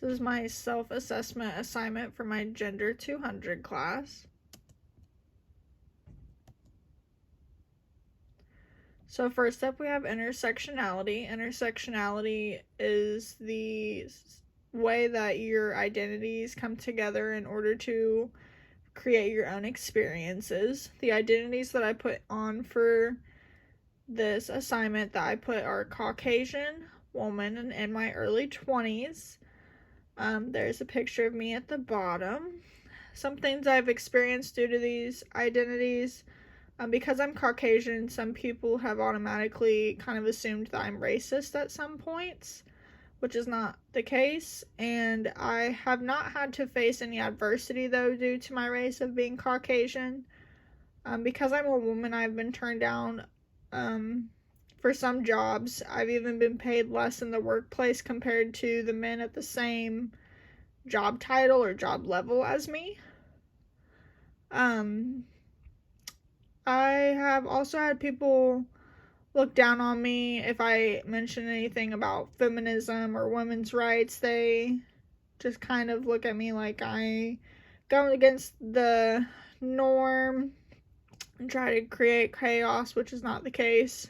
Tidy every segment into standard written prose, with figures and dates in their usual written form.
This is my self-assessment assignment for my Gender 200 class. So first up we have intersectionality. Intersectionality is the way that your identities come together in order to create your own experiences. The identities that I put on for this assignment that I put are Caucasian, woman, and in my early 20s. There's a picture of me at the bottom. Some things I've experienced due to these identities. Because I'm Caucasian, some people have automatically kind of assumed that I'm racist at some points, which is not the case. And I have not had to face any adversity, though, due to my race of being Caucasian. Because I'm a woman, I've been turned down for some jobs. I've even been paid less in the workplace compared to the men at the same job title or job level as me. I have also had people look down on me if I mention anything about feminism or women's rights. They just kind of look at me like I go against the norm and try to create chaos, which is not the case.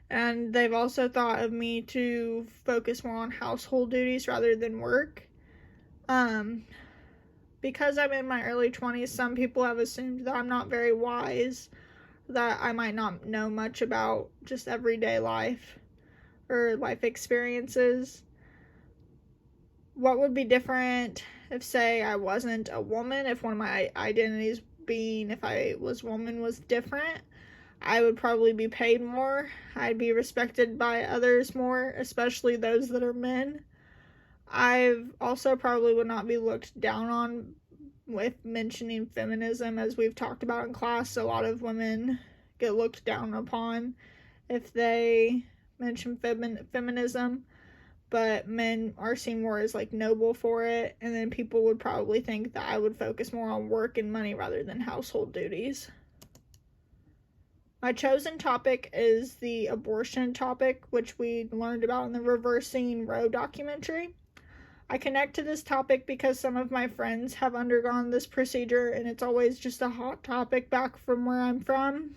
And they've also thought of me to focus more on household duties rather than work. Because I'm in my early 20s, some people have assumed that I'm not very wise, that I might not know much about just everyday life or life experiences. What would be different if, say, I wasn't a woman? If one of my identities being if I was woman was different, I would probably be paid more. I'd be respected by others more, especially those that are men. I've also probably would not be looked down on with mentioning feminism, as we've talked about in class. A lot of women get looked down upon if they mention feminism, but men are seen more as like noble for it, and then people would probably think that I would focus more on work and money rather than household duties. My chosen topic is the abortion topic, which we learned about in the Reversing Roe documentary. I connect to this topic because some of my friends have undergone this procedure, and it's always just a hot topic back from where I'm from.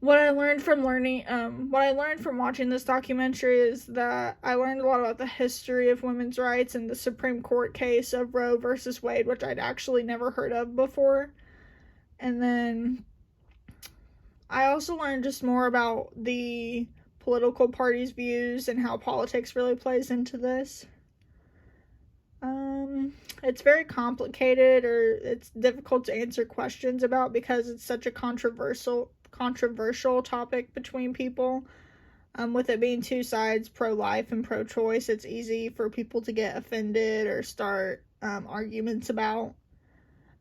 What I learned from watching this documentary is that I learned a lot about the history of women's rights and the Supreme Court case of Roe versus Wade, which I'd actually never heard of before. And then I also learned just more about the political parties' views and how politics really plays into this. It's very complicated, or it's difficult to answer questions about because it's such a controversial topic between people. With it being two sides, pro-life and pro-choice, it's easy for people to get offended or start arguments about.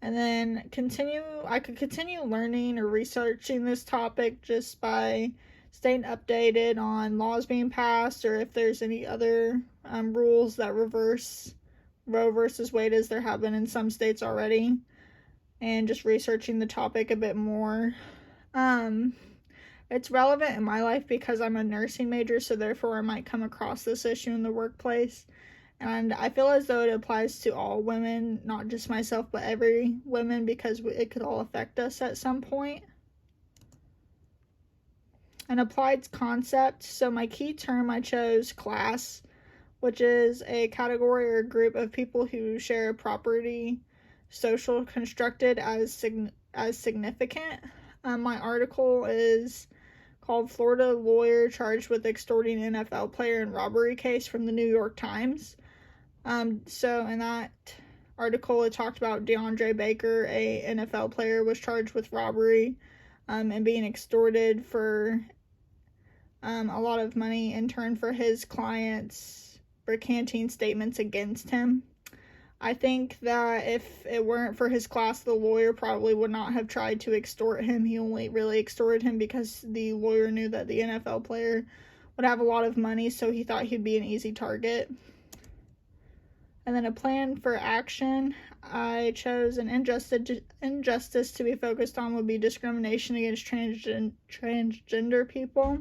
And then I could continue learning or researching this topic just by staying updated on laws being passed, or if there's any other rules that reverse Roe versus Wade, as there have been in some states already, and just researching the topic a bit more. It's relevant in my life because I'm a nursing major, so therefore I might come across this issue in the workplace. And I feel as though it applies to all women, not just myself, but every woman, because it could all affect us at some point. An applied concept. So my key term, I chose class, which is a category or group of people who share a property social constructed as significant. My article is called "Florida Lawyer Charged with Extorting NFL Player in Robbery Case" from the New York Times. So in that article, it talked about DeAndre Baker, a NFL player, was charged with robbery and being extorted for a lot of money in turn for his clients recanting statements against him. I think that if it weren't for his class, the lawyer probably would not have tried to extort him. He only really extorted him because the lawyer knew that the NFL player would have a lot of money, so he thought he'd be an easy target. And then a plan for action. I chose an injustice to be focused on would be discrimination against transgender people.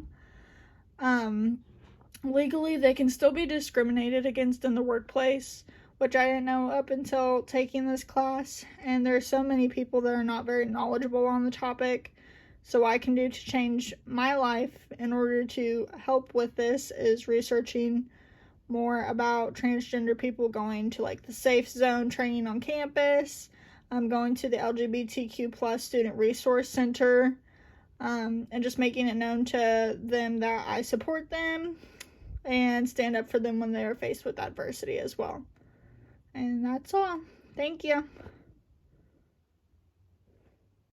legally they can still be discriminated against in the workplace, which I didn't know up until taking this class. And there are so many people that are not very knowledgeable on the topic. So what I can do to change my life in order to help with this is researching more about transgender people, going to like the safe zone training on campus. I'm going to the LGBTQ plus student resource center, and just making it known to them that I support them and stand up for them when they are faced with adversity as well. And that's all. Thank you.